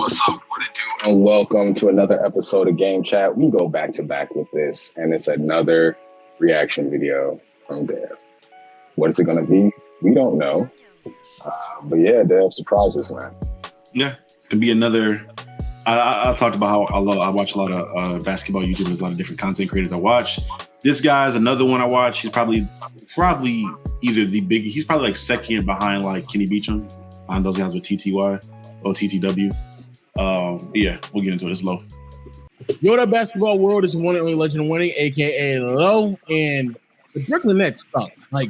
What's up? What it do? And welcome to another episode of Game Chat. We go back to back with this, and it's another reaction video from Dev. What is it going to be? We don't know. But yeah, Dev surprised us, man. Yeah, it's going to be another. I talked about how I watch a lot of basketball YouTubers, a lot of different content creators I watch. This guy's another one I watch. He's probably either the big. He's probably like second behind like Kenny Beecham, behind those guys with TTY or TTW. Yeah, we'll get into it. It's Low. Yo, that basketball world is one and only legend of winning, aka Low, and the Brooklyn Nets suck. Like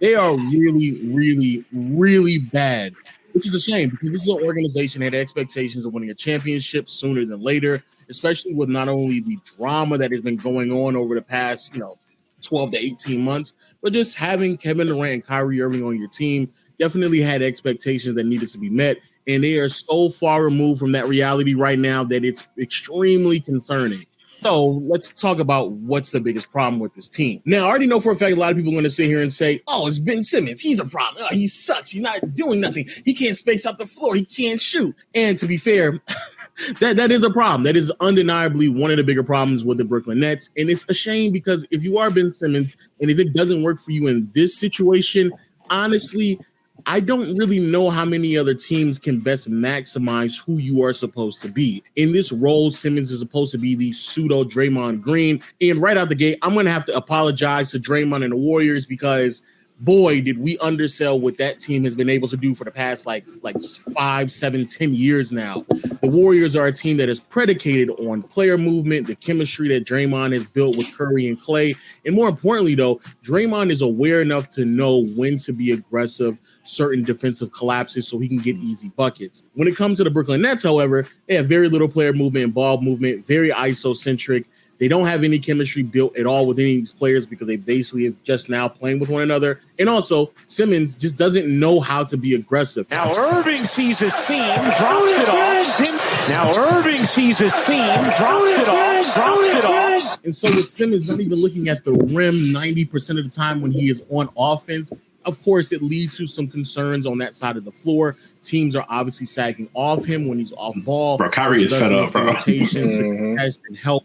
they are really, really, really bad, which is a shame because this is an organization that had expectations of winning a championship sooner than later, especially with not only the drama that has been going on over the past, 12 to 18 months, but just having Kevin Durant and Kyrie Irving on your team definitely had expectations that needed to be met. And they are so far removed from that reality right now that it's extremely concerning. So let's talk about what's the biggest problem with this team. Now, I already know for a fact a lot of people are going to sit here and say, oh, it's Ben Simmons. He's the problem. Oh, he sucks. He's not doing nothing. He can't space out the floor. He can't shoot. And to be fair, that is a problem. That is undeniably one of the bigger problems with the Brooklyn Nets. And it's a shame because if you are Ben Simmons and if it doesn't work for you in this situation, honestly, I don't really know how many other teams can best maximize who you are supposed to be. In this role, Simmons is supposed to be the pseudo Draymond Green. And right out the gate, I'm going to have to apologize to Draymond and the Warriors because, boy, did we undersell what that team has been able to do for the past like just 5, 7, 10 years now. The Warriors are a team that is predicated on player movement, the chemistry that Draymond has built with Curry and Clay. And more importantly, though, Draymond is aware enough to know when to be aggressive, certain defensive collapses so he can get easy buckets. When it comes to the Brooklyn Nets, however, they have very little player movement and ball movement, very isocentric. They don't have any chemistry built at all with any of these players because they basically are just now playing with one another. And also, Simmons just doesn't know how to be aggressive. Now Irving sees a seam, drops it off. Now Irving sees a seam, drops it off. And so with Simmons not even looking at the rim 90% of the time when he is on offense, of course, it leads to some concerns on that side of the floor. Teams are obviously sagging off him when he's off ball. Bro, Kyrie is fed up, bro. Rotations to contest and help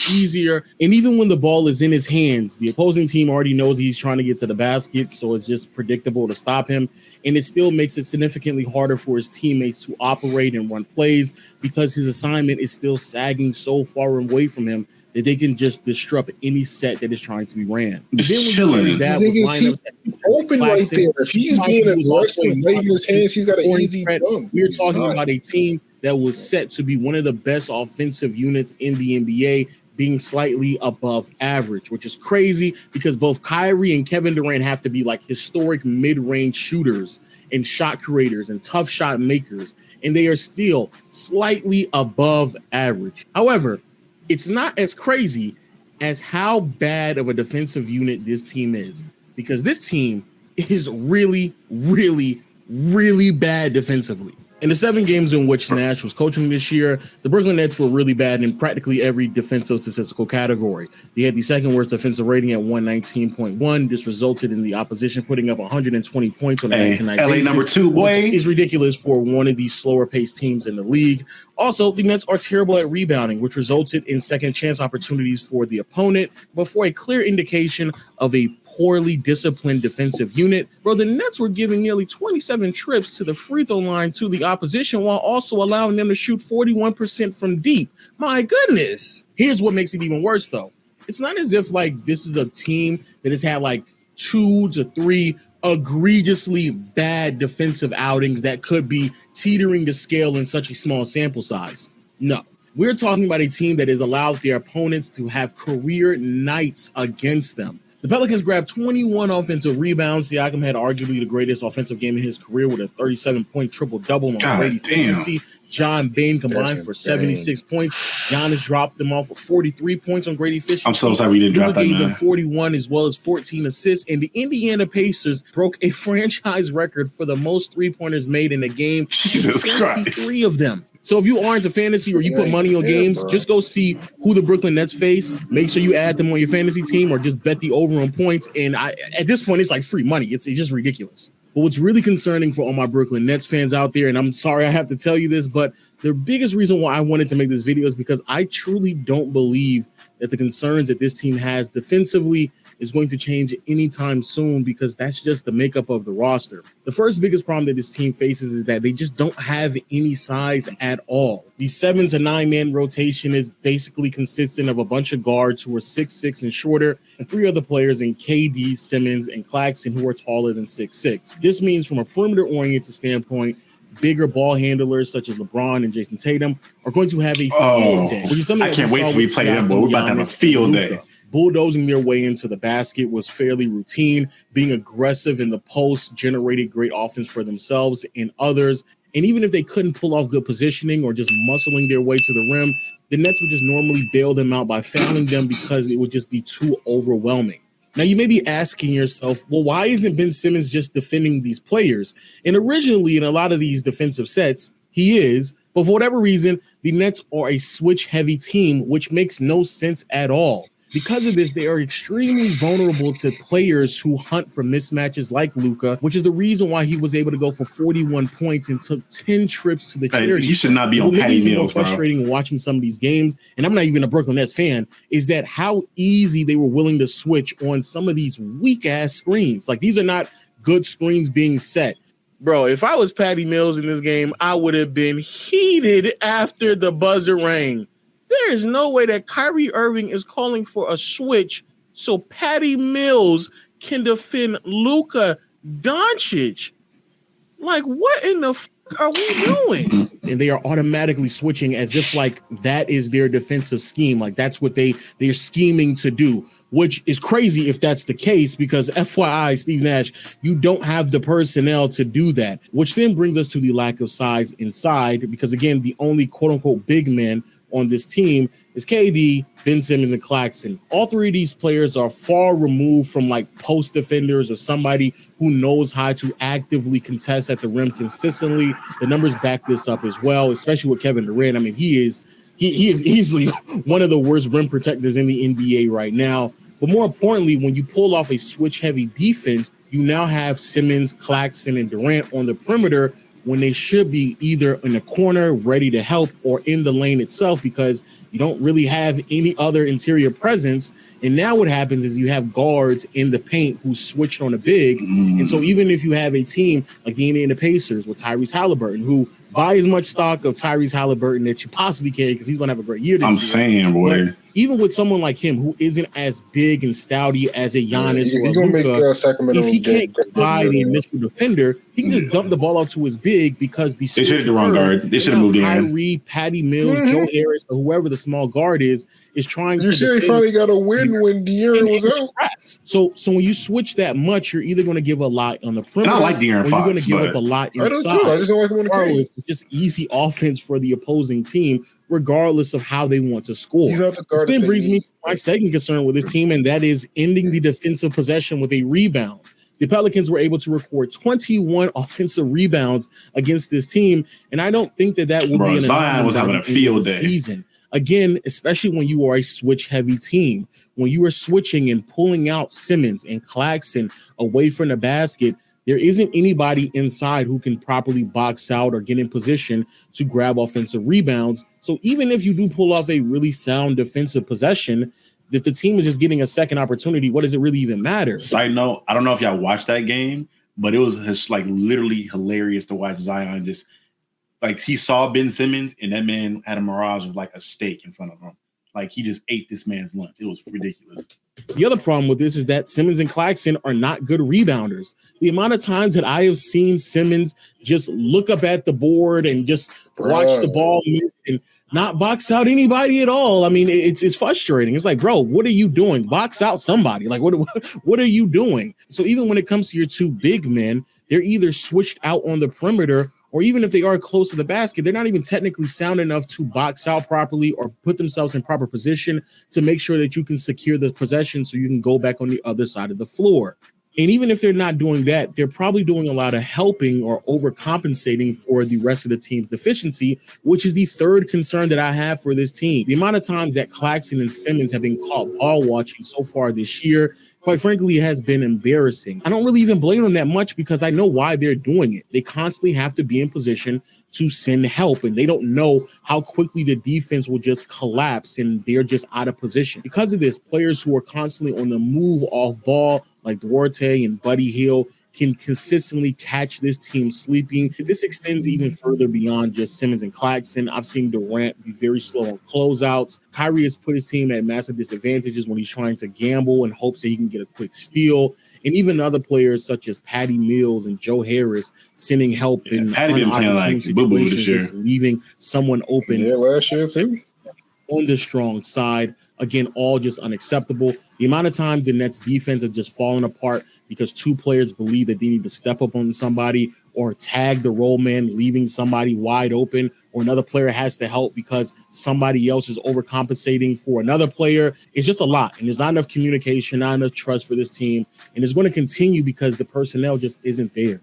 easier. And even when the ball is in his hands, the opposing team already knows he's trying to get to the basket, so it's just predictable to stop him. And it still makes it significantly harder for his teammates to operate and run plays because his assignment is still sagging so far away from him that they can just disrupt any set that is trying to be ran. Just chilling. That with lineups open right there. If he's being aggressive, waving his hands, he's got an easy dunk. We're talking about a team that was set to be one of the best offensive units in the NBA, being slightly above average, which is crazy because both Kyrie and Kevin Durant have to be like historic mid-range shooters and shot creators and tough shot makers, and they are still slightly above average. However, it's not as crazy as how bad of a defensive unit this team is, because this team is really, really, really bad defensively. In the 7 games in which Nash was coaching this year, the Brooklyn Nets were really bad in practically every defensive statistical category. They had the second worst defensive rating at 119.1. This resulted in the opposition putting up 120 points on a night-to-night basis. LA number 2, boy. Which is ridiculous for one of these slower-paced teams in the league. Also, the Nets are terrible at rebounding, which resulted in second chance opportunities for the opponent, but for a clear indication of a poorly disciplined defensive unit. Bro, the Nets were giving nearly 27 trips to the free throw line to the opposition while also allowing them to shoot 41% from deep. My goodness. Here's what makes it even worse, though. It's not as if like this is a team that has had like 2 to 3 egregiously bad defensive outings that could be teetering the scale in such a small sample size. No. We're talking about a team that has allowed their opponents to have career nights against them. The Pelicans grabbed 21 offensive rebounds. Siakam had arguably the greatest offensive game in his career with a 37-point triple-double on great efficiency. John Bain combined for 76 points. Giannis dropped them off with 43 points on great efficiency. I'm so sorry we didn't drop that, gave them 41 as well as 14 assists. And the Indiana Pacers broke a franchise record for the most three-pointers made in a game. Jesus Christ. 3 of them. So if you are into fantasy or you put money on games, just go see who the Brooklyn Nets face. Make sure you add them on your fantasy team or just bet the over on points. And at this point, it's like free money. It's just ridiculous. But what's really concerning for all my Brooklyn Nets fans out there, and I'm sorry I have to tell you this, but The biggest reason why I wanted to make this video is because I truly don't believe that the concerns that this team has defensively is going to change anytime soon, because that's just the makeup of the roster. The first biggest problem that this team faces is that they just don't have any size at all. The 7 to 9 man rotation is basically consistent of a bunch of guards who are 6'6" and shorter, and 3 other players in KD, Simmons, and Claxton who are taller than 6'6". This means from a perimeter-oriented standpoint, bigger ball handlers such as LeBron and Jayson Tatum are going to have a field day. Which is something I can't wait till we play them, but we're about to have a field day. Bulldozing their way into the basket was fairly routine. Being aggressive in the post generated great offense for themselves and others. And even if they couldn't pull off good positioning or just muscling their way to the rim, the Nets would just normally bail them out by fouling them because it would just be too overwhelming. Now, you may be asking yourself, well, why isn't Ben Simmons just defending these players? And originally, in a lot of these defensive sets, he is. But for whatever reason, the Nets are a switch-heavy team, which makes no sense at all. Because of this, they are extremely vulnerable to players who hunt for mismatches like Luka, which is the reason why he was able to go for 41 points and took 10 trips to the charity. He should not be on Patty Mills, bro. Frustrating watching some of these games, and I'm not even a Brooklyn Nets fan, is that how easy they were willing to switch on some of these weak-ass screens. Like, these are not good screens being set. Bro, if I was Patty Mills in this game, I would have been heated after the buzzer rang. There is no way that Kyrie Irving is calling for a switch so Patty Mills can defend Luka Doncic. Like, what in the fuck are we doing? And they are automatically switching as if like that is their defensive scheme. Like that's what they're scheming to do, which is crazy if that's the case, because FYI, Steve Nash, you don't have the personnel to do that, which then brings us to the lack of size inside, because again, the only quote unquote big men on this team is KD, Ben Simmons, and Claxton. All three of these players are far removed from like post defenders or somebody who knows how to actively contest at the rim consistently. The numbers back this up as well, especially with Kevin Durant. I mean, he is easily one of the worst rim protectors in the NBA right now. But more importantly, when you pull off a switch-heavy defense, you now have Simmons, Claxton, and Durant on the perimeter when they should be either in the corner ready to help or in the lane itself, because you don't really have any other interior presence. And now what happens is you have guards in the paint who switched on a big. And so even if you have a team like the Indiana Pacers with Tyrese Halliburton, who buy as much stock of Tyrese Halliburton that you possibly can, because he's going to have a great year. I'm saying, boy. But even with someone like him who isn't as big and stouty as a Giannis or Luka, if he can't buy the initial defender, he can just dump the ball out to his big, because they should have the wrong guard. They should have moved in. Kyrie, Patty Mills, Joe Harris, or whoever the small guard is trying to. You said he finally got a win when De'Aaron was out. So when you switch that much, you're either going to give a lot on the perimeter, and I like De'Aaron or Fox, you're going to give up a lot inside. I do too. I just don't like him on the paint. It's just easy offense for the opposing team, regardless of how they want to score. Which then brings me to my second concern with this team, and that is ending the defensive possession with a rebound. The Pelicans were able to record 21 offensive rebounds against this team, and I don't think that will be an Zion was having a field day season. Again, especially when you are a switch-heavy team, when you are switching and pulling out Simmons and Claxton away from the basket, there isn't anybody inside who can properly box out or get in position to grab offensive rebounds. So even if you do pull off a really sound defensive possession, if the team is just getting a second opportunity, what does it really even matter? Side note, I don't know if y'all watched that game, but it was just like literally hilarious to watch Zion just like he saw Ben Simmons and that man had a mirage of like a steak in front of him. Like he just ate this man's lunch. It was ridiculous. The other problem with this is that Simmons and Claxton are not good rebounders. The amount of times that I have seen Simmons just look up at the board and just watch the ball and not box out anybody at all. I mean, it's frustrating. It's like, bro, what are you doing? Box out somebody. Like, what are you doing? So even when it comes to your two big men, they're either switched out on the perimeter, or even if they are close to the basket, they're not even technically sound enough to box out properly or put themselves in proper position to make sure that you can secure the possession so you can go back on the other side of the floor. And even if they're not doing that, they're probably doing a lot of helping or overcompensating for the rest of the team's deficiency, which is the third concern that I have for this team. The amount of times that Claxton and Simmons have been caught ball watching so far this year, quite frankly, has been embarrassing. I don't really even blame them that much because I know why they're doing it. They constantly have to be in position to send help, and they don't know how quickly the defense will just collapse and they're just out of position. Because of this, players who are constantly on the move off ball, like Duarte and Buddy Hield, can consistently catch this team sleeping. This extends even further beyond just Simmons and Claxton. I've seen Durant be very slow on closeouts. Kyrie has put his team at massive disadvantages when he's trying to gamble in hopes that he can get a quick steal. And even other players such as Patty Mills and Joe Harris sending help in unopportune situations, just leaving someone open. Yeah, last year too. On the strong side. Again, all just unacceptable. The amount of times the Nets defense have just fallen apart because two players believe that they need to step up on somebody or tag the roll man, leaving somebody wide open, or another player has to help because somebody else is overcompensating for another player. It's just a lot. And there's not enough communication, not enough trust for this team. And it's going to continue because the personnel just isn't there.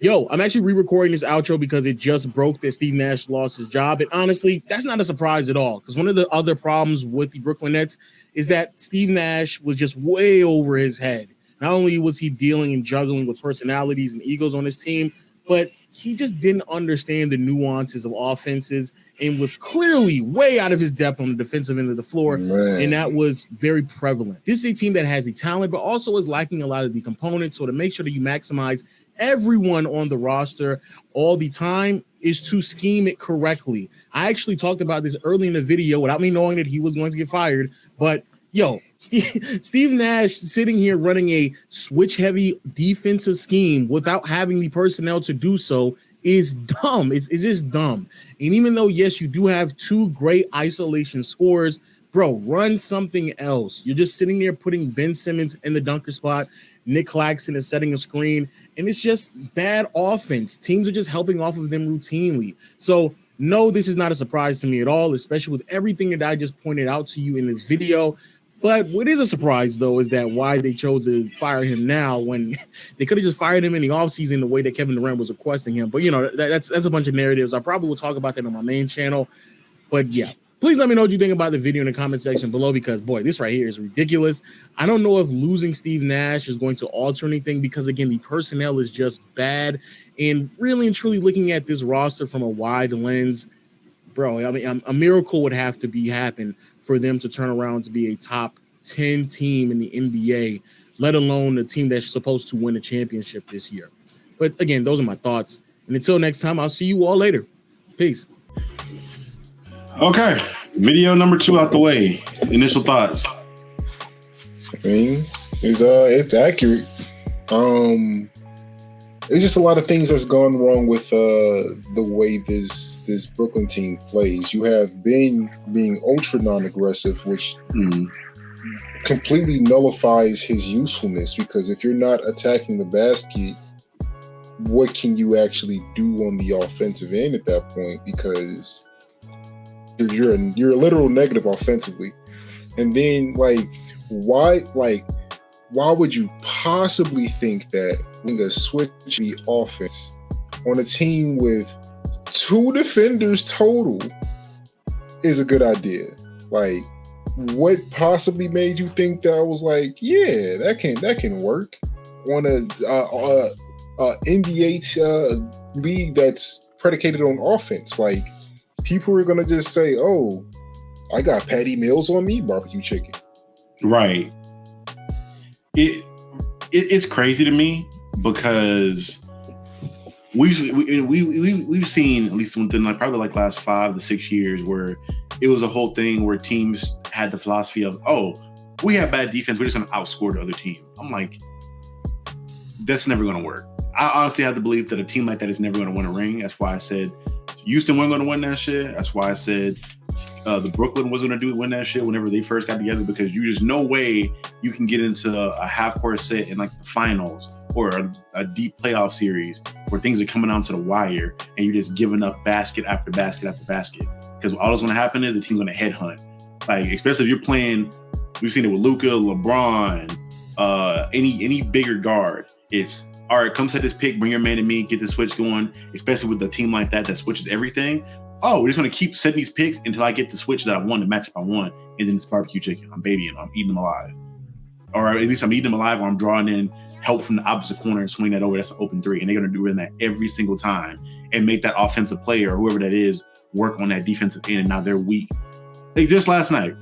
Yo, I'm actually re-recording this outro because it just broke that Steve Nash lost his job. And honestly, that's not a surprise at all, because one of the other problems with the Brooklyn Nets is that Steve Nash was just way over his head. Not only was he dealing and juggling with personalities and egos on his team, but he just didn't understand the nuances of offenses and was clearly way out of his depth on the defensive end of the floor. Man. And that was very prevalent. This is a team that has the talent, but also is lacking a lot of the components. So to make sure that you maximize everyone on the roster all the time is to scheme it correctly. I actually talked about this early in the video without me knowing that he was going to get fired, but yo, Steve Nash sitting here running a switch-heavy defensive scheme without having the personnel to do so is dumb. It's just dumb. And even though, yes, you do have two great isolation scorers, bro, run something else. You're just sitting there putting Ben Simmons in the dunker spot. Nick Claxton is setting a screen, and it's just bad offense. Teams are just helping off of them routinely. So, no, this is not a surprise to me at all, especially with everything that I just pointed out to you in this video. But what is a surprise, though, is that why they chose to fire him now when they could have just fired him in the offseason the way that Kevin Durant was requesting him. But, you know, that's a bunch of narratives. I probably will talk about that on my main channel. But, yeah, please let me know what you think about the video in the comment section below because, boy, this right here is ridiculous. I don't know if losing Steve Nash is going to alter anything because, again, the personnel is just bad. And really and truly looking at this roster from a wide lens, bro, I mean, a miracle would have to happen for them to turn around to be a top 10 team in the NBA, let alone a team that's supposed to win a championship this year. But again, those are my thoughts. And until next time, I'll see you all later. Peace. Okay. Video number 2 out the way. Initial thoughts. I mean, it's accurate. It's just a lot of things that's gone wrong with the way this Brooklyn team plays. You have Ben being ultra non-aggressive, which completely nullifies his usefulness, because if you're not attacking the basket, what can you actually do on the offensive end at that point? Because you're a literal negative offensively. And then why would you possibly think that when a switch the offense on a team with 2 defenders total is a good idea? Like, what possibly made you think that? I was like, yeah, that can work on a NBA league that's predicated on offense. Like, people are gonna just say, "Oh, I got Patty Mills on me, barbecue chicken." Right. It's crazy to me because we've seen, at least within probably last 5 to 6 years, where it was a whole thing where teams had the philosophy of, oh, we have bad defense, we're just gonna outscore the other team. I'm like, that's never gonna work. I honestly have the belief that a team like that is never gonna win a ring. That's why I said Houston wasn't gonna win that shit. That's why I said the Brooklyn was gonna win that shit whenever they first got together, because there's no way you can get into a half-court set in the finals or a deep playoff series where things are coming down to the wire and you're just giving up basket after basket after basket. Because all that's gonna happen is the team's gonna headhunt. Especially if you're playing, we've seen it with Luka, LeBron, any bigger guard, it's all right, come set this pick, bring your man to me, get the switch going, especially with a team like that switches everything. Oh, we're just going to keep setting these picks until I get the switch that I want, the matchup I want, and then it's barbecue chicken. I'm babying them. I'm eating them alive. Or at least I'm eating them alive, or I'm drawing in help from the opposite corner and swing that over. That's an open three. And they're going to do that every single time and make that offensive player or whoever that is work on that defensive end, and now they're weak. Like just last night,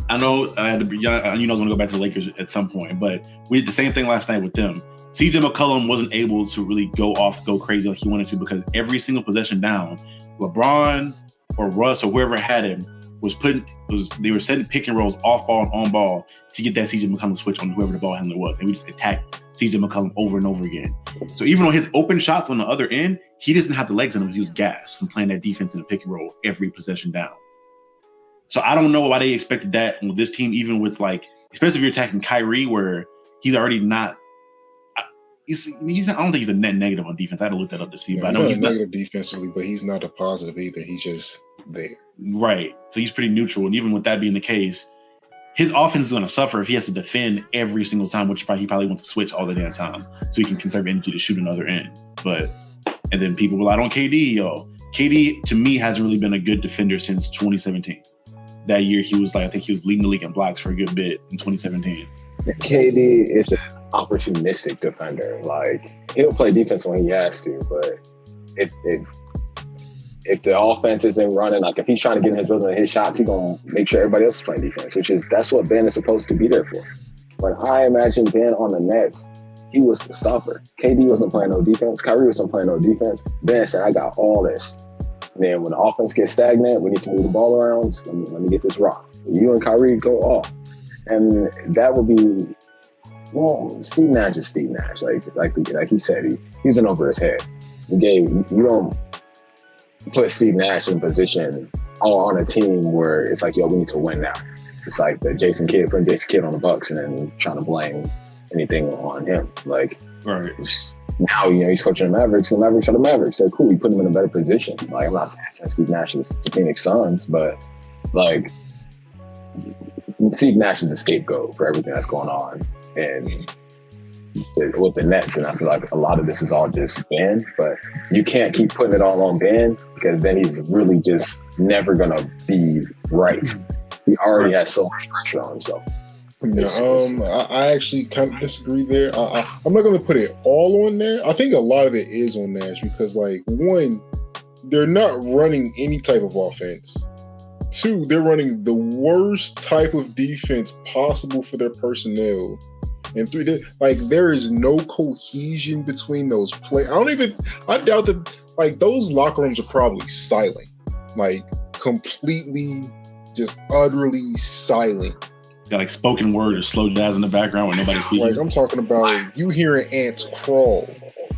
I know I had to be, I was going to go back to the Lakers at some point, but we did the same thing last night with them. CJ McCollum wasn't able to really go crazy like he wanted to because every single possession down, LeBron or Russ or whoever had him they were setting pick and rolls off ball and on ball to get that CJ McCollum switch on whoever the ball handler was. And we just attacked CJ McCollum over and over again. So even on his open shots on the other end, he doesn't have the legs in him because he was gassed from playing that defense in the pick and roll every possession down. So I don't know why they expected that with this team, even with especially if you're attacking Kyrie, where he's already not. I don't think he's a net negative on defense. I had to look that up to see. Yeah, but I know he's not negative defensively, but he's not a positive either. He's just there. Right. So he's pretty neutral. And even with that being the case, his offense is going to suffer if he has to defend every single time, which he probably wants to switch all the damn time so he can conserve energy to shoot another end. And then people relied on KD. KD, to me, hasn't really been a good defender since 2017. That year, he was I think he was leading the league in blocks for a good bit in 2017. KD is an opportunistic defender. He'll play defense when he has to, but if the offense isn't running, if he's trying to get in his rhythm and his shots, he's gonna make sure everybody else is playing defense, that's what Ben is supposed to be there for. When I imagine Ben on the Nets, he was the stopper. KD wasn't playing no defense. Kyrie wasn't playing no defense. Ben said, I got all this. And then when the offense gets stagnant, we need to move the ball around. Just let me get this rock. You and Kyrie go off. And that would be, Steve Nash is Steve Nash. Like he said, he's in over his head. You don't put Steve Nash in position on a team where it's we need to win now. It's like the Jayson Kidd, putting Jayson Kidd on the Bucks and then trying to blame anything on him. Right. Now, he's coaching the Mavericks, and the Mavericks are the Mavericks. So cool, you put him in a better position. I'm not saying Steve Nash is the Phoenix Suns, but Steve Nash is the scapegoat for everything that's going on with the Nets. And I feel like a lot of this is all just Ben, but you can't keep putting it all on Ben because then he's really just never going to be right. He already has so much pressure on himself. Yeah, I actually kind of disagree there. I'm not going to put it all on there. I think a lot of it is on Nash because, one, they're not running any type of offense. Two, they're running the worst type of defense possible for their personnel. And three, there is no cohesion between those players. I doubt that, those locker rooms are probably silent. Completely, just utterly silent. Got spoken word or slow jazz in the background when nobody's speaking. I'm talking about you hearing ants crawl,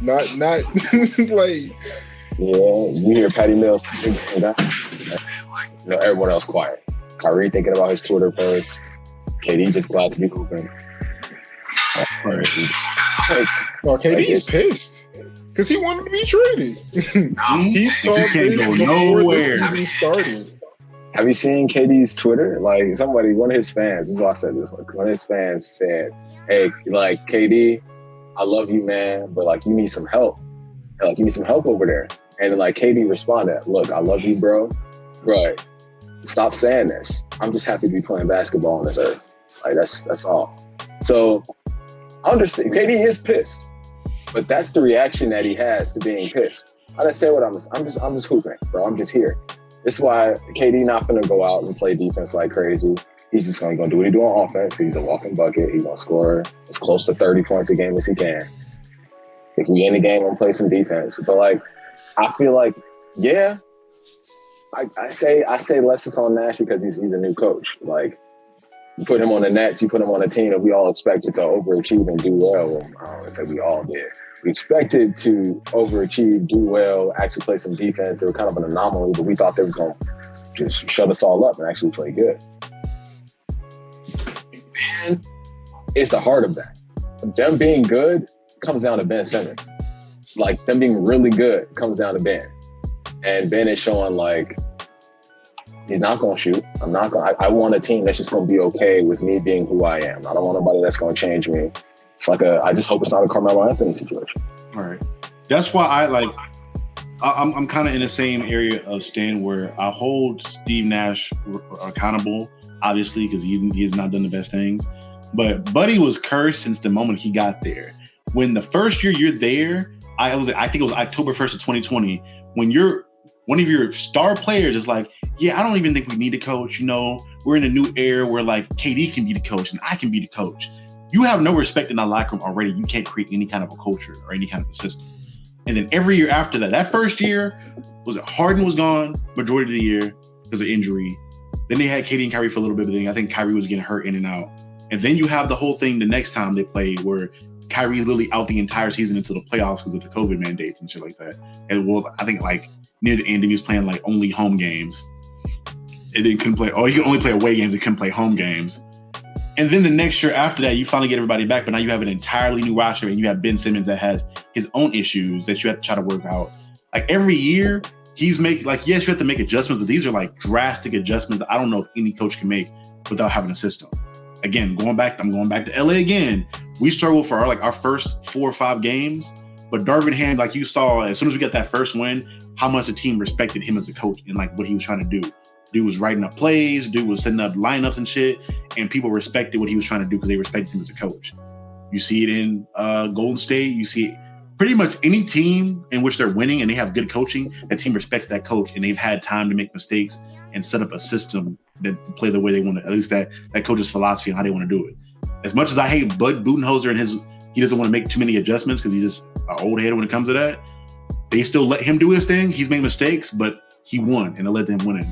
not Yeah, you hear Patty Mills sitting down. Everyone else quiet. Kyrie thinking about his Twitter post. KD just glad to be hooping. KD's pissed because he wanted to be traded. He saw this before the season started. Have you seen KD's Twitter? One of his fans, this is why I said this one. One of his fans said, hey, KD, I love you, man, but you need some help. You need some help over there. And then KD responded, look, I love you, bro. But stop saying this. I'm just happy to be playing basketball on this earth. That's all. So I understand. KD is pissed. But that's the reaction that he has to being pissed. I just say what I'm just hooping, bro. I'm just here. This is why KD not going to go out and play defense like crazy. He's just going to do what he do on offense. He's a walking bucket. He's going to score as close to 30 points a game as he can. If we in the game, we'll play some defense. But I feel yeah, I say less is on Nash because he's a new coach. You put him on the Nets, you put him on a team that we all expected to overachieve and do well. I would say we all did. We expected to overachieve, do well, actually play some defense. They were kind of an anomaly, but we thought they were going to just shut us all up and actually play good. Ben is the heart of that. Them being good comes down to Ben Simmons. Them being really good comes down to Ben. And Ben is showing He's not going to shoot. I want a team that's just going to be okay with me being who I am. I don't want nobody that's going to change me. It's like I just hope it's not a Carmelo Anthony situation. All right. That's why I'm kind of in the same area of Stan where I hold Steve Nash accountable, obviously, because he has not done the best things. But Buddy was cursed since the moment he got there. When the first year you're there, I think it was October 1st of 2020, when one of your star players is like, yeah, I don't even think we need a coach. You know, we're in a new era where like KD can be the coach and I can be the coach. You have no respect in that locker room already. You can't create any kind of a culture or any kind of a system. And then every year after that first year, Harden was gone majority of the year because of injury. Then they had KD and Kyrie for a little bit, but then I think Kyrie was getting hurt in and out. And then you have the whole thing the next time they played where Kyrie literally out the entire season into the playoffs because of the COVID mandates and shit like that. And I think like near the end, he was playing like only home games. And then couldn't play. Oh, he could only play away games. He couldn't play home games. And then the next year after that, you finally get everybody back, but now you have an entirely new roster, and you have Ben Simmons that has his own issues that you have to try to work out. Like every year, he's making yes, you have to make adjustments, but these are like drastic adjustments. I don't know if any coach can make without having a system. Again, I'm going back to LA again. We struggled for our first 4 or 5 games, but Darvin Ham, like you saw, as soon as we got that first win, how much the team respected him as a coach and like what he was trying to do. Dude was writing up plays, dude was setting up lineups and shit, and people respected what he was trying to do because they respected him as a coach. You see it in Golden State. You see it pretty much any team in which they're winning and they have good coaching, that team respects that coach and they've had time to make mistakes and set up a system that play the way they want to, at least that coach's philosophy on how they want to do it. As much as I hate Bud Budenholzer and he doesn't want to make too many adjustments because he's just an old head when it comes to that, they still let him do his thing. He's made mistakes, but he won and they let them win it.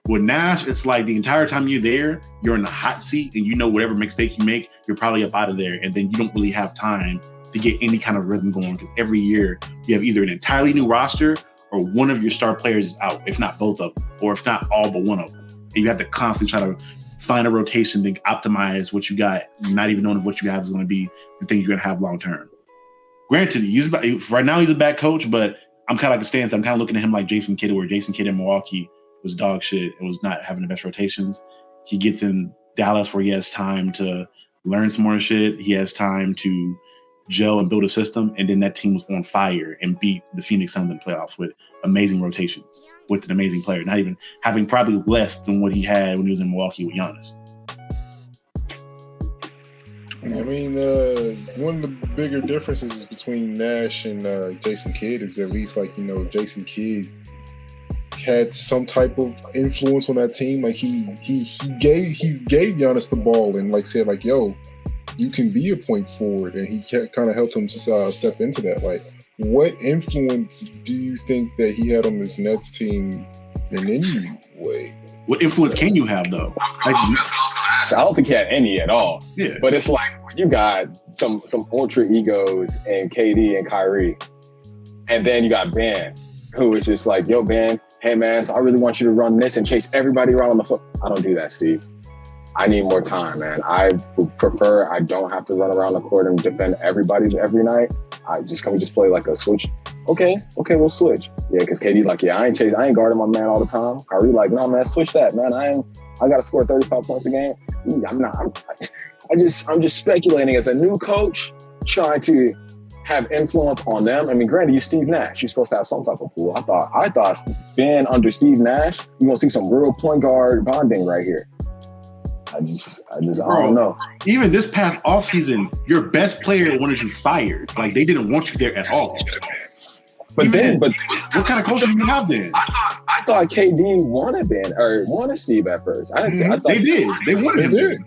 With Nash, it's like the entire time you're there, you're in the hot seat and you know whatever mistake you make, you're probably up out of there. And then you don't really have time to get any kind of rhythm going because every year you have either an entirely new roster or one of your star players is out, if not both of them, or if not all but one of them. And you have to constantly try to find a rotation to optimize what you got, not even knowing if what you have is going to be the thing you're going to have long term. Granted, right now he's a bad coach, but I'm kind of like a stance. I'm kind of looking at him like Jayson Kidd, where Jayson Kidd in Milwaukee was dog shit and was not having the best rotations. He gets in Dallas where he has time to learn some more shit. He has time to gel and build a system. And then that team was on fire and beat the Phoenix Suns in playoffs with amazing rotations, with an amazing player, not even having probably less than what he had when he was in Milwaukee with Giannis. I mean, one of the bigger differences between Nash and Jason Kidd is at least Jason Kidd had some type of influence on that team. Like he gave Giannis the ball and said yo, you can be a point forward, and he kind of helped him step into that. Like, what influence do you think that he had on this Nets team in any way? What influence can you have though? That's what I was gonna ask. I don't think he had any at all. Yeah, but it's like you got some ultra egos in KD and Kyrie, and then you got Ben, who is just like, yo, Ben, hey man, so I really want you to run this and chase everybody around on the floor. I don't do that, Steve. I need more time, man. I would prefer I don't have to run around the court and defend everybody every night. Can we just play like a switch? Okay, we'll switch. Yeah, because KD I ain't guarding my man all the time. Kyrie no man, switch that, man. I gotta score 35 points a game. I'm just speculating as a new coach trying to have influence on them. I mean, granted, you're Steve Nash. You're supposed to have some type of pool. I thought Ben under Steve Nash, you're gonna see some real point guard bonding right here. I don't know. Even this past offseason, your best player wanted you fired. Like, they didn't want you there at all. But what kind of culture do you have then? I thought KD wanted Steve at first. I thought they did. They wanted him.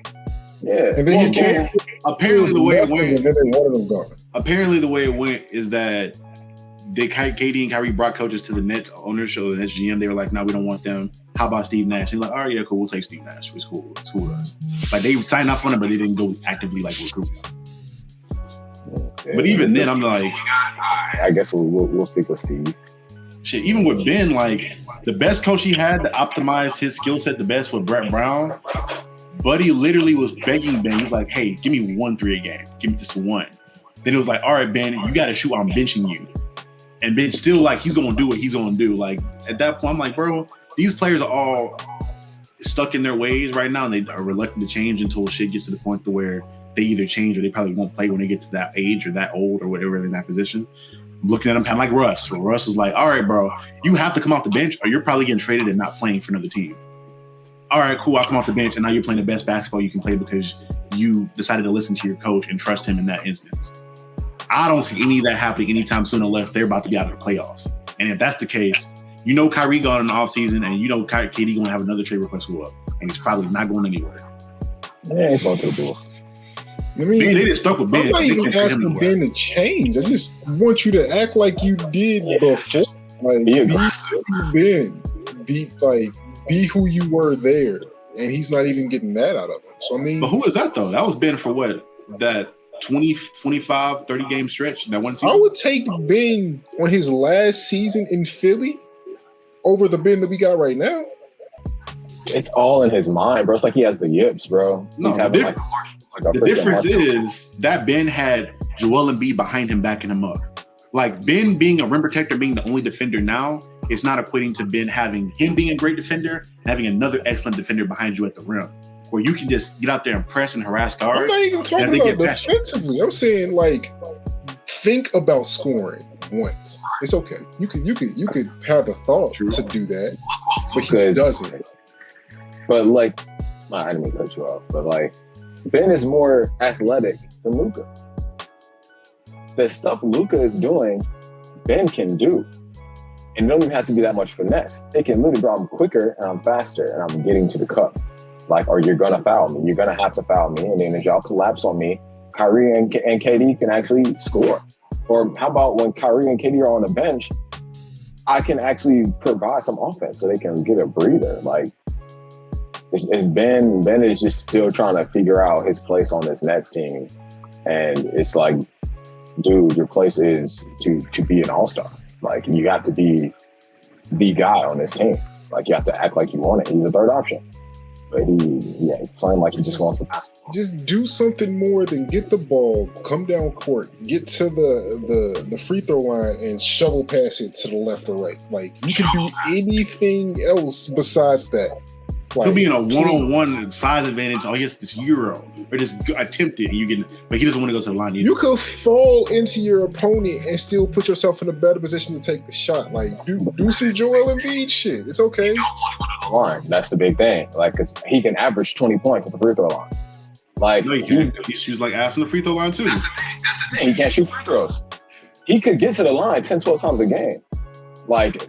Yeah. And then he came. Apparently, the way it went. And then they wanted him gone. Apparently, the way it went is that KD and Kyrie brought coaches to the Nets ownership, the Nets GM. They were like, "No, we don't want them. How about Steve Nash?" He's like, "All right, yeah, cool. We'll take Steve Nash. It's cool. It's cool with us." Like, they signed up on it, but they didn't go actively recruit him. Okay. But even then, I'm like, I guess we'll stick with Steve. Shit, even with Ben, the best coach he had to optimize his skill set the best was Brett Brown. Buddy literally was begging Ben. He's like, "Hey, give me 1 3 a game. Give me just 1." Then it was like, "All right, Ben, you got to shoot. I'm benching you." And Ben still he's gonna do what he's gonna do. Like, at that point, I'm like, bro, these players are all stuck in their ways right now, and they are reluctant to change until shit gets to the point to where they either change or they probably won't play when they get to that age or that old or whatever in that position. Looking at them, kind of like Russ. Where Russ was like, all right, bro, you have to come off the bench or you're probably getting traded and not playing for another team. All right, cool, I'll come off the bench, and now you're playing the best basketball you can play because you decided to listen to your coach and trust him in that instance. I don't see any of that happening anytime soon unless they're about to be out of the playoffs. And if that's the case, you know Kyrie gone in the offseason, and you know KD going to have another trade request go up, and he's probably not going anywhere. Yeah, he's going to the Bulls. I mean, they didn't stuck with Ben. I'm not even asking Ben to change. I just want you to act like you did before. Like, be Ben. Be who you were there. And he's not even getting that out of him. So, I mean. But who is that, though? That was Ben for what? That 20, 25, 30 game stretch? That one season? I would take Ben on his last season in Philly over the Ben that we got right now. It's all in his mind, bro. It's like he has the yips, bro. No, he's having the difference is that Ben had Joel Embiid behind him backing him up. Like Ben being a rim protector, being the only defender now, is not equating to Ben having him being a great defender and having another excellent defender behind you at the rim, where you can just get out there and press and harass guards. I'm not even talking about defensively. I'm saying like think about scoring once. It's okay. You could have the thought to do that, but he doesn't. But like, I didn't mean to cut you off, but like, Ben is more athletic than Luka. The stuff Luka is doing, Ben can do. And it don't even have to be that much finesse. It can literally go, I'm quicker and I'm faster and I'm getting to the cup. Like, or you're going to foul me. You're going to have to foul me. And then as y'all collapse on me, Kyrie and KD can actually score. Or how about when Kyrie and KD are on the bench, I can actually provide some offense so they can get a breather. Like, it's Ben is just still trying to figure out his place on this Nets team. And it's like, dude, your place is to be an all-star. Like, you have to be the guy on this team. Like, you have to act like you want it. He's a third option. But he's playing like he just wants to pass. Just do something more than get the ball, come down court, get to the free throw line, and shovel pass it to the left or right. Like, you can do anything else besides that. He'll be in a one-on-one size advantage. All he has this Euro, or just attempt it, and you get. But he doesn't want to go to the line either. You could fall into your opponent and still put yourself in a better position to take the shot. Like, do some Joel Embiid shit. It's okay. Line. That's the big thing. Like, cause he can average 20 points at the free throw line. Like, no, he shoots like ass on the free throw line too. That's the thing. He can't shoot free throws. He could get to the line 10, 12 times a game. Like,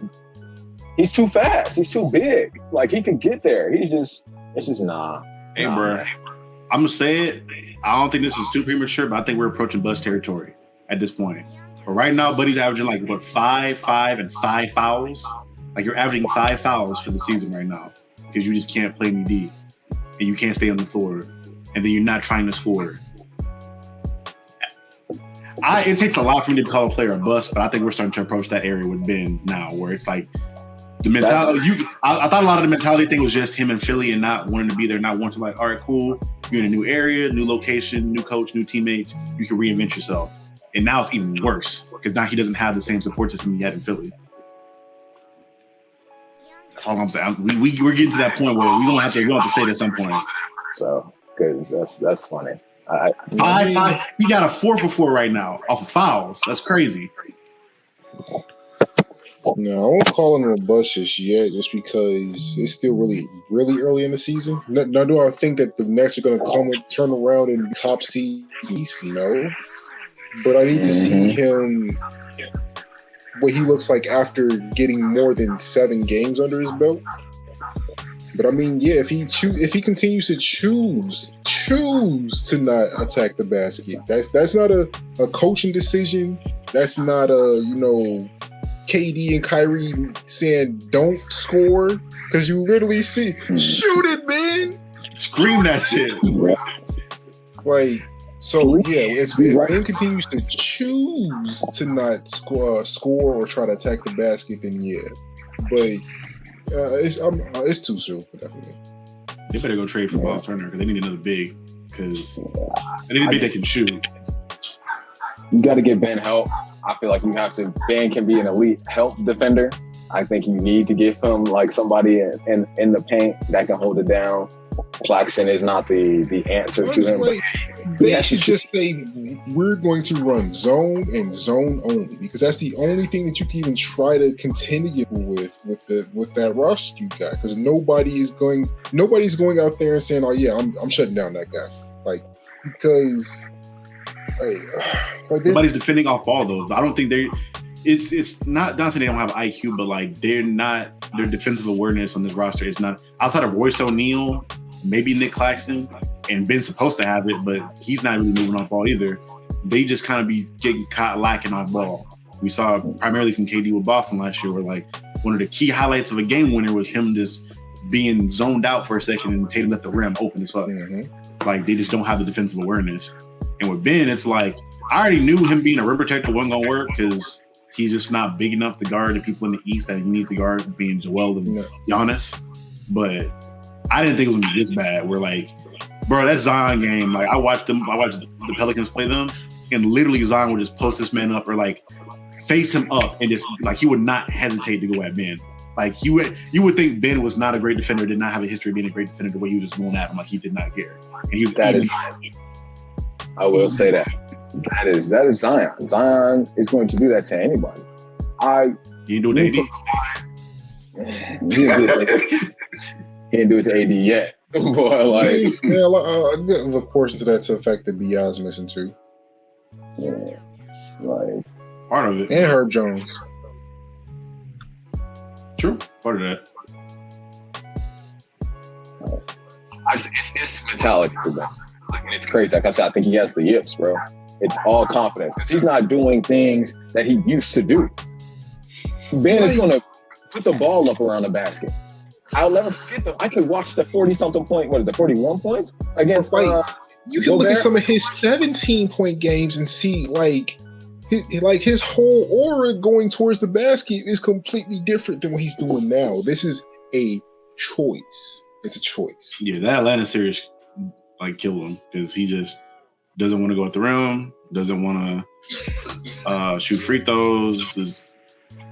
he's too fast. He's too big. Like, he could get there. It's just nah. Hey, bro. I'm gonna say it. I don't think this is too premature, but I think we're approaching bust territory at this point. But right now, Buddy's averaging like what 5 and 5 fouls. Like, you're averaging 5 fouls for the season right now because you just can't play any D and you can't stay on the floor, and then you're not trying to score. It takes a lot for me to call a player a bust, but I think we're starting to approach that area with Ben now, where it's like the mentality. I thought a lot of the mentality thing was just him in Philly and not wanting to be there, not wanting to, like, all right, cool, you're in a new area, new location, new coach, new teammates, you can reinvent yourself. And now it's even worse because now he doesn't have the same support system he had in Philly. That's all I'm saying. We're getting to that point where we don't have to say it at some point. So, because that's funny. 5. He got a 4 for 4 right now off of fouls. That's crazy. No, I won't call him a bust just yet, just because it's still really, really early in the season. Now, do I think that the Nets are going to turn around in top seed East? No, but I need to see him, what he looks like after getting more than 7 games under his belt. But I mean, yeah, if he continues to choose to not attack the basket, that's not a coaching decision. That's not a KD and Kyrie saying don't score, because you literally see shoot it, man, scream that shit. Like, so yeah, if Ben continues to choose to not score or try to attack the basket, then yeah, but it's too soon for that. They better go trade for Boss Turner because they need another big, because they need a big that can shoot. You got to get Ben help. I feel like you have to. Ben can be an elite help defender, I think you need to give him like somebody in the paint that can hold it down. Claxton is not the answer to him. Like, they should just say we're going to run zone and zone only, because that's the only thing that you can even try to continue with that roster you got. Because nobody's going out there and saying, "Oh yeah, I'm shutting down that guy." Like, because nobody's defending off ball though. I don't think they're. It's not saying they don't have IQ, but like their defensive awareness on this roster is not, outside of Royce O'Neal, maybe Nick Claxton, and Ben's supposed to have it, but he's not really moving off ball either. They just kind of be getting caught lacking off ball. We saw primarily from KD with Boston last year, where like one of the key highlights of a game winner was him just being zoned out for a second and Tatum at the rim open as fuck. Mm-hmm. Like they just don't have the defensive awareness. And with Ben, it's like I already knew him being a rim protector wasn't gonna work because he's just not big enough to guard the people in the East that he needs to guard, being Joel and Giannis. But I didn't think it was gonna be this bad. Where like, bro, that Zion game, like I watched the Pelicans play them, and literally Zion would just post this man up or like face him up and just like he would not hesitate to go at Ben. Like you would think Ben was not a great defender, did not have a history of being a great defender, the way he was just going at him, like he did not care. And he was I will say that. That is Zion. Zion is going to do that to anybody. He didn't do it to AD. He didn't do it to AD yet. Boy, like I give a portion to that to the fact that B.I.'s missing too. Yeah, like part of it. And Herb Jones. True, part of that. It's mentality for Ben. Like, and it's crazy. Like I said, I think he has the yips, bro. It's all confidence because he's not doing things that he used to do. Ben is going to put the ball up around the basket. I'll never forget them. I could watch the 40-something point. What is it? 41 points against. You can look at some of his 17-point games and see his whole aura going towards the basket is completely different than what he's doing now. This is a choice. It's a choice. Yeah, that Atlanta series like killed him because he just doesn't want to go at the rim, doesn't want to shoot free throws. Is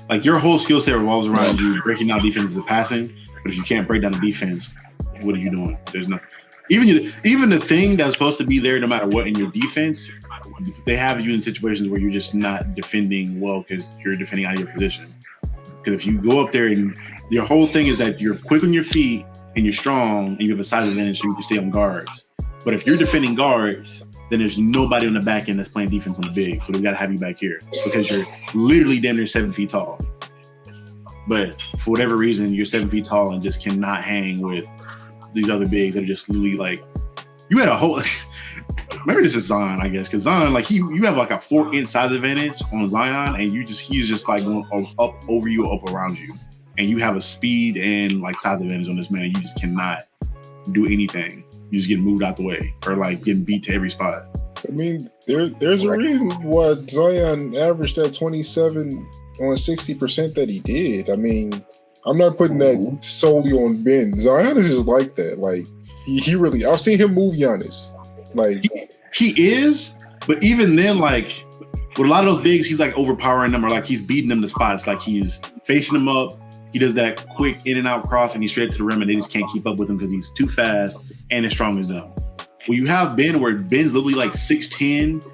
like your whole skill set revolves around you breaking down defenses and passing. But if you can't break down the defense, what are you doing? There's nothing. Even the thing that's supposed to be there no matter what in your defense, they have you in situations where you're just not defending well because you're defending out of your position. Because if you go up there and your whole thing is that you're quick on your feet and you're strong and you have a size advantage, so you can stay on guards. But if you're defending guards, then there's nobody on the back end that's playing defense on the big. So we got to have you back here because you're literally damn near 7 feet tall. But for whatever reason, you're 7 feet tall and just cannot hang with these other bigs that are just literally like, you had a whole, maybe this is Zion, I guess, because Zion, like you have like a 4-inch size advantage on Zion and he's just like going up over you, up around you. And you have a speed and like size advantage on this man. You just cannot do anything. You just get moved out the way or like getting beat to every spot. I mean, there's a reason why Zion averaged that 27 on 60% that he did. I mean, I'm not putting that solely on Ben. Zion is just like that. Like he really, I've seen him move Giannis. Like he is, but even then, like with a lot of those bigs, he's like overpowering them or like he's beating them to spots. Like he's facing them up. He does that quick in and out cross and he's straight to the rim and they just can't keep up with him because he's too fast and as strong as them. Well, you have Ben where Ben's literally like 6'10".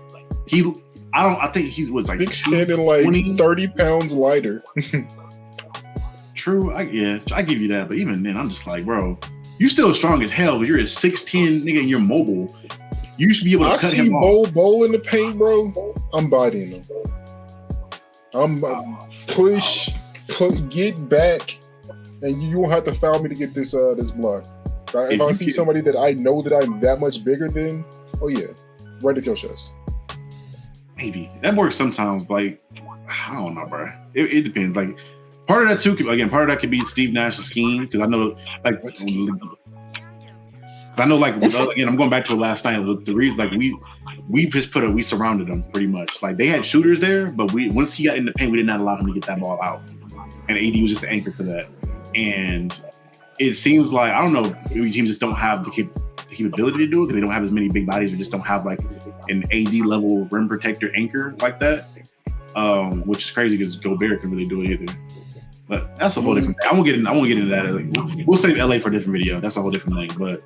I think he was like 6'10" and like 20, 30 pounds lighter. True, I give you that. But even then, I'm just like, bro, you still strong as hell, but you're a 6'10" nigga and you're mobile. You should be able to cut him off. I see Bowl in the paint, bro. I'm bodying him. I'm push, get back, and you won't have to foul me to get this block. If I see somebody that I know that I'm that much bigger than, oh yeah, right at your chest. Maybe that works sometimes. But like, I don't know, bro. It depends. Like, part of that too. Again, part of that could be Steve Nash's scheme because I know, like, again, I'm going back to last night. The reason, like, we just we surrounded them pretty much. Like, they had shooters there, but once he got in the paint, we did not allow him to get that ball out. And AD was just the anchor for that. And it seems like, I don't know, maybe teams just don't have the capability to do it because they don't have as many big bodies or just don't have like an AD level rim protector anchor like that, which is crazy because Gobert can really do it either. But that's a whole different thing. I won't get into that. Like, we'll save LA for a different video. That's a whole different thing. But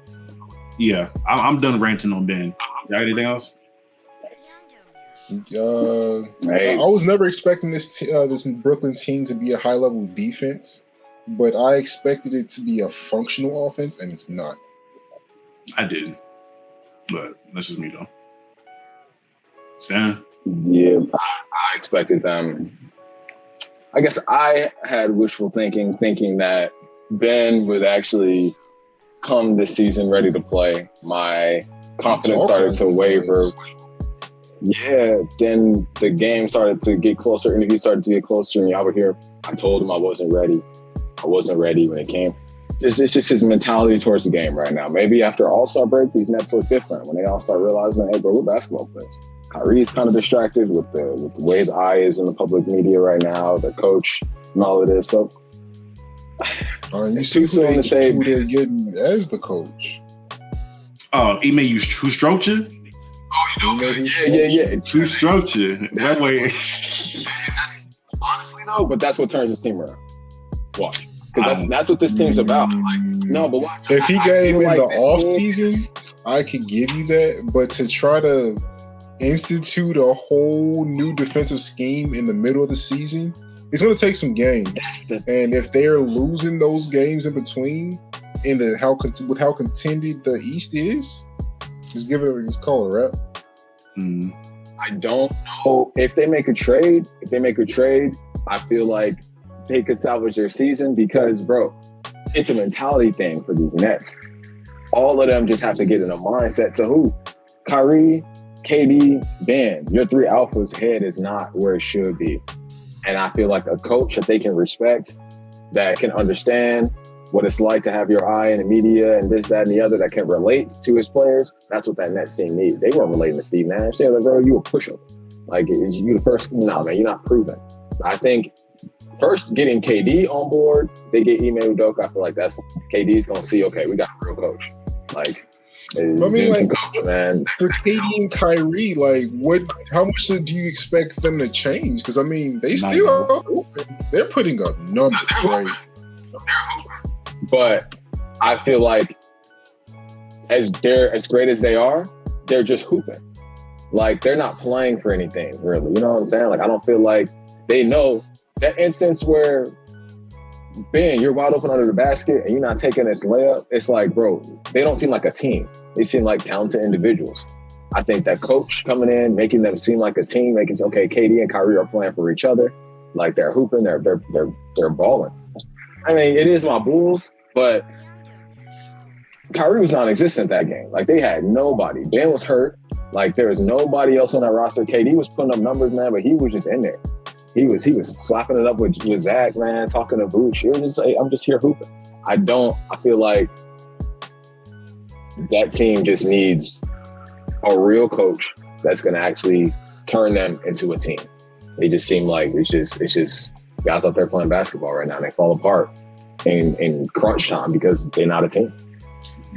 yeah, I'm done ranting on Ben. You got anything else? I was never expecting this Brooklyn team to be a high level defense, but I expected it to be a functional offense, and it's not. I did, but that's just me though. Stan? Yeah, I expected them. I guess I had wishful thinking that Ben would actually come this season ready to play. My confidence started to waver. Yeah, then the game started to get closer, interviews started to get closer, and y'all were here. I told him I wasn't ready. I wasn't ready when it came. It's just his mentality towards the game right now. Maybe after All-Star break, these Nets look different when they all start realizing, hey, bro, we're basketball players. Kyrie's kind of distracted with the way his eye is in the public media right now, the coach and all of this. So it's too soon to say who they're getting as the coach. Oh, Ime, who stroked you? Oh, you know, yeah. Who stroked you? That way. Honestly, though, but that's what turns this team around. Watch. Because that's what this team's about. Like, no, but watch. If he got him in the off season, I could give you that. But to try to institute a whole new defensive scheme in the middle of the season, it's going to take some games. And if they're losing those games in between, with how contended the East is, just call it a wrap. I don't know if they make a trade. I feel like they could salvage their season because, bro, it's a mentality thing for these Nets. All of them just have to get in a mindset to who? Kyrie, KD, Ben. Your three alphas' head is not where it should be. And I feel like a coach that they can respect, that can understand what it's like to have your eye in the media and this, that, and the other, that can relate to his players, that's what that Nets team needs. They weren't relating to Steve Nash. They were like, bro, you a pushover. Like, you the first, no, man, you're not proven. I think first getting KD on board, they get Ime Udoka. I feel like that's KD's going to see, okay, we got a real coach. Like, coach, man. For KD and Kyrie, like, how much do you expect them to change? Because, I mean, they still are open. They're putting up numbers, right? But I feel like as great as they are, they're just hooping. Like, they're not playing for anything, really. You know what I'm saying? Like, I don't feel like they know that instance where, Ben, you're wide open under the basket and you're not taking this layup. It's like, bro, they don't seem like a team. They seem like talented individuals. I think that coach coming in, making them seem like a team, making it okay, KD and Kyrie are playing for each other. Like, they're hooping, they're balling. I mean, it is my Bulls, but Kyrie was non-existent that game. Like, they had nobody. Ben was hurt. Like, there was nobody else on that roster. KD was putting up numbers, man, but he was just in there. He was slapping it up with Zach, man, talking to Vooch. He was just like, I'm just here hooping. I feel like that team just needs a real coach that's going to actually turn them into a team. They just seem like it's just guys out there playing basketball right now, and they fall apart in crunch time because they're not a team.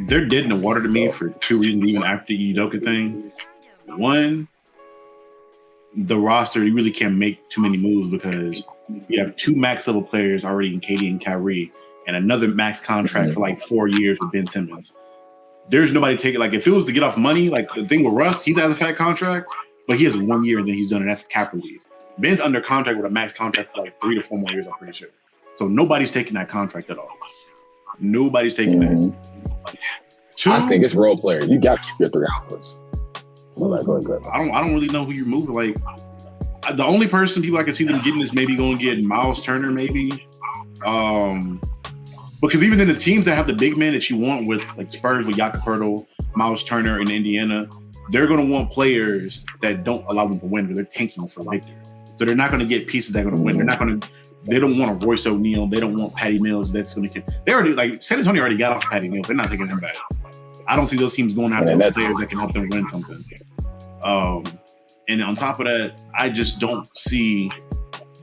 They're dead in the water to me for two reasons, even after the Udoka thing. One, the roster, you really can't make too many moves because you have two max level players already in KD and Kyrie and another max contract for like 4 years with Ben Simmons. There's nobody taking, like, if it was to get off money, like the thing with Russ, he's has a fat contract, but he has 1 year and then he's done, and that's a cap relief. Ben's under contract with a max contract for like 3 to 4 more years, I'm pretty sure. So nobody's taking that contract at all. Nobody's taking that. Two, I think it's role players. You got to keep your three outputs. I don't really know who you're moving. Like, the only person people I can see them getting is maybe going to get Miles Turner, maybe. Because even in the teams that have the big men that you want, with like Spurs with Jakob Poeltl, Miles Turner in Indiana, they're going to want players that don't allow them to win, but they're tanking for victory. So they're not going to get pieces that are going to win. They don't want a Royce O'Neal. They don't want Patty Mills. That's going to. They already, like, San Antonio already got off Patty Mills. They're not taking him back. I don't see those teams going after players that can help them win something. And on top of that, I just don't see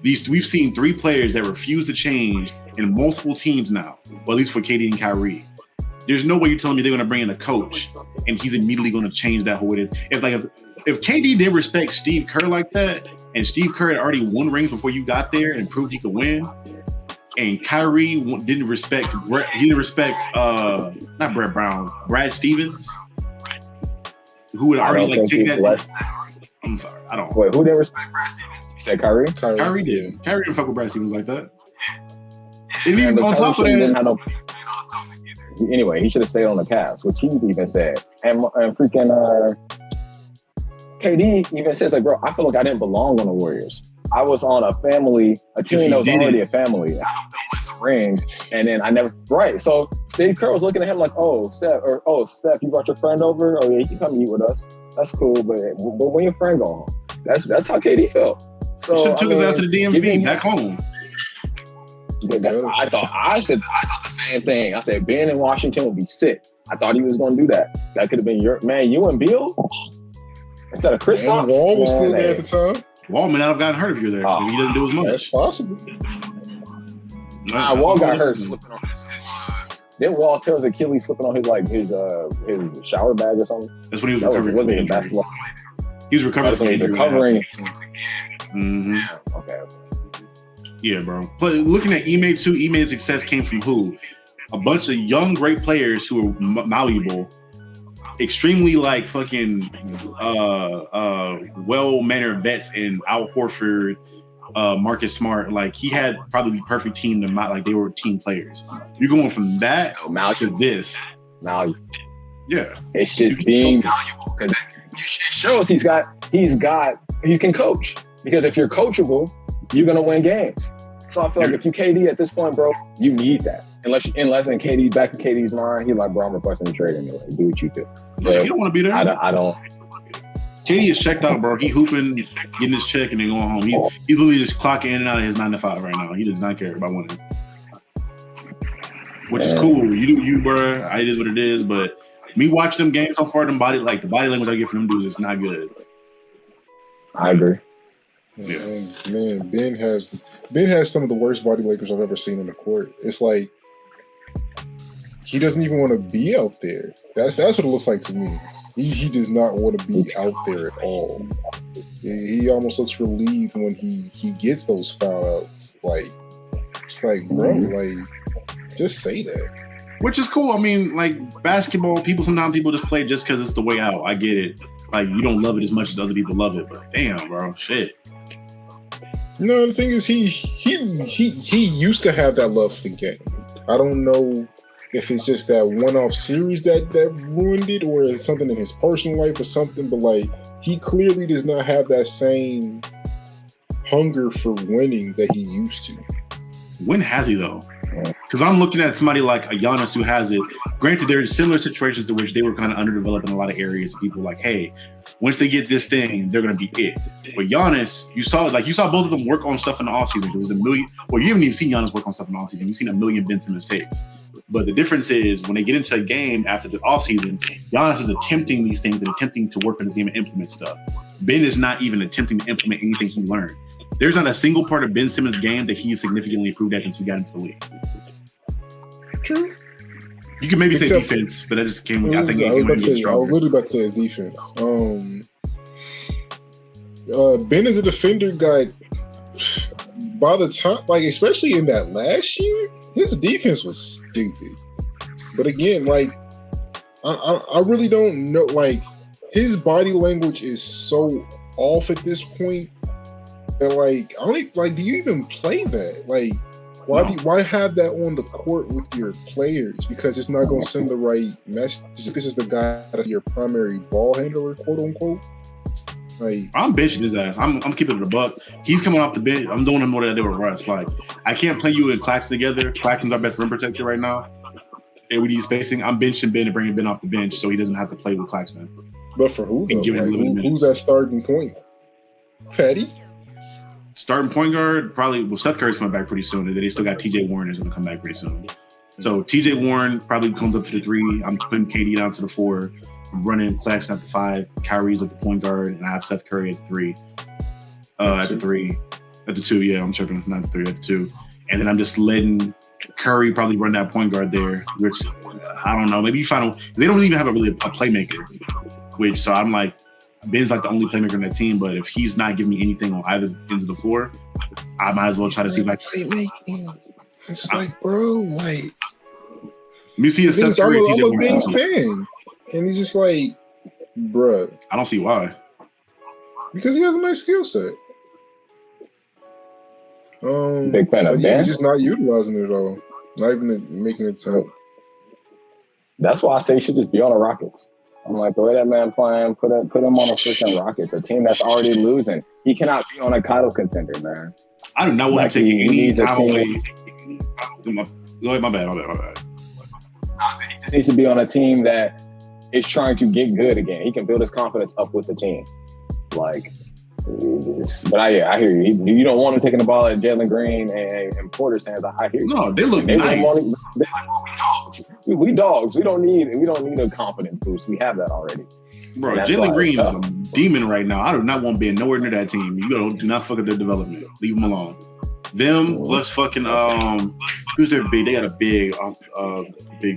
these. We've seen 3 players that refuse to change in multiple teams now, or at least for KD and Kyrie. There's no way you're telling me they're going to bring in a coach and he's immediately going to change that whole way. If KD did respect Steve Kerr like that, and Steve Kerr had already won rings before you got there and proved he could win, and Kyrie didn't respect not Brett Brown, Brad Stevens, who would already like take that. Less. I'm sorry, I don't. Wait, who didn't respect Brad Stevens? You said Kyrie? Kyrie did. Kyrie didn't fuck with Brad Stevens like that. And even on top of that, anyway, he should have stayed on the Cavs, which he's even said. And freaking KD even says, like, bro, I feel like I didn't belong on the Warriors. I was on a team that was already a family. I don't win some rings, and then I never right. So Steve Kerr was looking at him like, Steph, you brought your friend over? Oh yeah, you can come eat with us. That's cool, but when your friend go home, that's how KD felt. So he should have took his ass to the DMV back home. I thought the same thing. I said Ben in Washington would be sick. I thought he was going to do that. That could have been you and Beal instead of Chris. Wall was still there at the time. Wall may not have gotten hurt if you're there. He doesn't do as much. That's possible. Wall got hurt slipping on his. Didn't Wall tear his Achilles slipping on his shower bag or something? That's when he was recovering. Wasn't in basketball. He was recovering from injury. Mm-hmm. Yeah. Okay. Yeah, bro. But looking at Ime too, Ime's success came from who? A bunch of young, great players who are malleable, extremely like fucking well-mannered vets in Al Horford, Marcus Smart. Like he had probably the perfect team to like they were team players. You're going from that to this. Malleable. Yeah. It's just being malleable because it shows he can coach. Because if you're coachable, you're gonna win games. So I feel like if you KD at this point, bro, you need that. Unless in KD's back in KD's mind, he's like, bro, I'm requesting the trade anyway. Do what you do. Yeah, you don't want to be there. I don't. KD is checked out, bro. He hooping, getting his check, and then going home. He's literally just clocking in and out of his 9 to 5 right now. He does not care about winning, which is cool. You, bro. It is what it is. But me watching them games so far, the body language I get from them dudes is not good. I agree. Yeah. And man, Ben has some of the worst body language I've ever seen on the court. It's like he doesn't even want to be out there. That's what it looks like to me. He does not want to be out there at all. He almost looks relieved when he gets those foul outs. Like it's like, bro, like just say that. Which is cool. I mean, like basketball, sometimes people just play just because it's the way out. I get it. Like you don't love it as much as other people love it, but damn, bro, shit. No, the thing is, he used to have that love for the game. I don't know if it's just that one-off series that ruined it, or it's something in his personal life or something. But like, he clearly does not have that same hunger for winning that he used to. When has he though? Because I'm looking at somebody like a Giannis who has it. Granted, there's similar situations to which they were kind of underdeveloped in a lot of areas. People were like, hey, once they get this thing, they're gonna be it. But Giannis, you saw both of them work on stuff in the offseason. There was a million. Well, you haven't even seen Giannis work on stuff in the offseason. You've seen a million Ben Simmons tapes. But the difference is when they get into a game after the offseason, Giannis is attempting these things and attempting to work on his game and implement stuff. Ben is not even attempting to implement anything he learned. There's not a single part of Ben Simmons' game that he significantly improved at since he got into the league. True. You can maybe say defense, but that just came with, I was literally about to say his defense. Ben as a defender got, by the time, like, especially in that last year, his defense was stupid. But again, like, I really don't know, like, his body language is so off at this point that, like, I don't even, like, do you even play that? Like, why have that on the court with your players? Because it's not going to send the right message. This is the guy that's your primary ball handler, quote unquote. Like, I'm benching his ass. I'm keeping it a buck. He's coming off the bench. I'm doing him more than I did with Russ. Like, I can't play you and Claxton together. Claxton's our best rim protector right now. And we need spacing. I'm benching Ben and bringing Ben off the bench so he doesn't have to play with Claxton. But for who, though? Like, who's that starting point? Patty? Starting point guard, probably, well, Seth Curry's coming back pretty soon, and then they still got TJ Warren is going to come back pretty soon. So TJ Warren probably comes up to the 3. I'm putting KD down to the 4. I'm running Claxton at the 5. Kyrie's at the point guard, and I have Seth Curry at the 3. At the 3. At the 2, yeah, I'm tripping. Not the 3, at the 2. And then I'm just letting Curry probably run that point guard there, which, I don't know, maybe you find out. They don't even have a playmaker, which, so I'm like, Ben's like the only playmaker on that team, but if he's not giving me anything on either ends of the floor, I might as well try to see if I can. It's like, bro, like. You see a Steph Curry. I'm a big fan, and he's just like, bruh. I don't see why. Because he has a nice skill set. Big fan of Ben. He's just not utilizing it at all. Not even making it attempt. That's why I say he should just be on the Rockets. I'm like, the way that man playing, put him on a freaking Rockets, a team that's already losing. He cannot be on a title contender, man. I do not want to take any time away. My bad. He just needs to be on a team that is trying to get good again. He can build his confidence up with the team. Like, but I hear you. You don't want him taking the ball at Jaylen Green and Porter's hands. I hear you. No, they look nice. We dogs. We don't need a confidence boost. We have that already. Bro, Jaylen Green is a demon right now. I do not want Ben nowhere near that team. You do not fuck up their development. Leave them alone. Them plus fucking who's their big? They got a big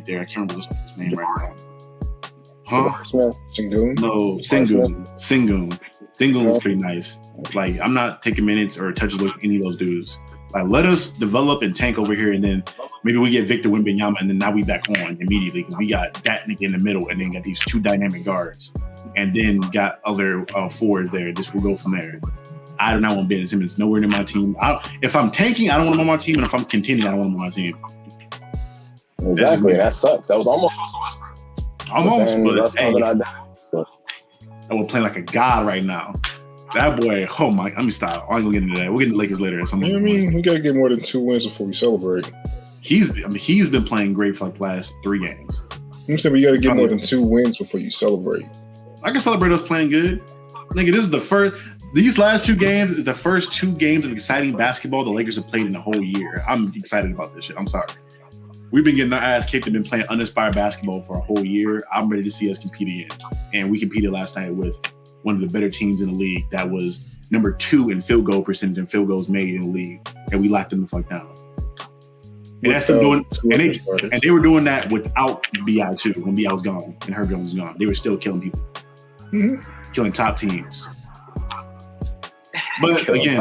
there. I can't remember his name right now. Huh? Sengun? No, Sengun. Sengun was pretty nice. Like, I'm not taking minutes or touches with any of those dudes. Like, let us develop and tank over here, and then maybe we get Victor Wembanyama, and then now we back on immediately because we got that nigga in the middle, and then got these two dynamic guards, and then got other forwards there. This will go from there. I do not want Ben Simmons nowhere near my team. If I'm tanking, I don't want him on my team, and if I'm contending, I don't want him on my team. Exactly, that sucks. That was almost Westbrook. But hey, I will play like a god right now. That boy, oh my! Let me stop. I'm gonna get into that. We'll get into Lakers later. Or something. I mean, we gotta get more than 2 wins before we celebrate. He's been playing great for like the last 3 games. I'm saying we gotta get more than 2 wins before you celebrate. I can celebrate us playing good. Nigga, this is the first. These last 2 games is the first 2 games of exciting basketball the Lakers have played in the whole year. I'm excited about this shit. I'm sorry. We've been getting our ass kicked and been playing uninspired basketball for a whole year. I'm ready to see us compete again. And we competed last night with one of the better teams in the league that was number 2 in field goal percentage and field goals made in the league. And we locked them the fuck down. And that's them doing, and they were doing that without BI too, when BI was gone and Herb Jones was gone. They were still killing people. Killing top teams. But again,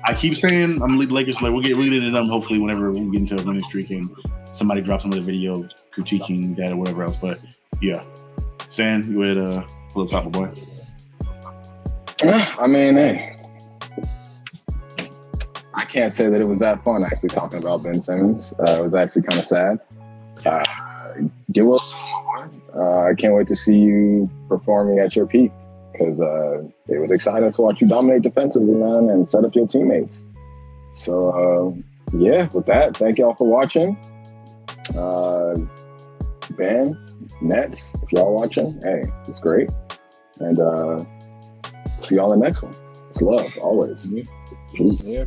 I keep saying I'm gonna lead the Lakers. Like we'll get into them hopefully whenever we get into a winning streak and somebody drops another video critiquing that or whatever else. But yeah, Stan, you would pull us off, boy. I mean, hey, I can't say that it was that fun actually talking about Ben Simmons. It was actually kind of sad. Get well soon, my boy. I can't wait to see you performing at your peak. Because it was exciting to watch you dominate defensively, man, and set up your teammates. So, yeah, with that, thank y'all for watching. Ben, Nets, if y'all watching, hey, it's great. And see y'all in the next one. It's love, always. Yeah.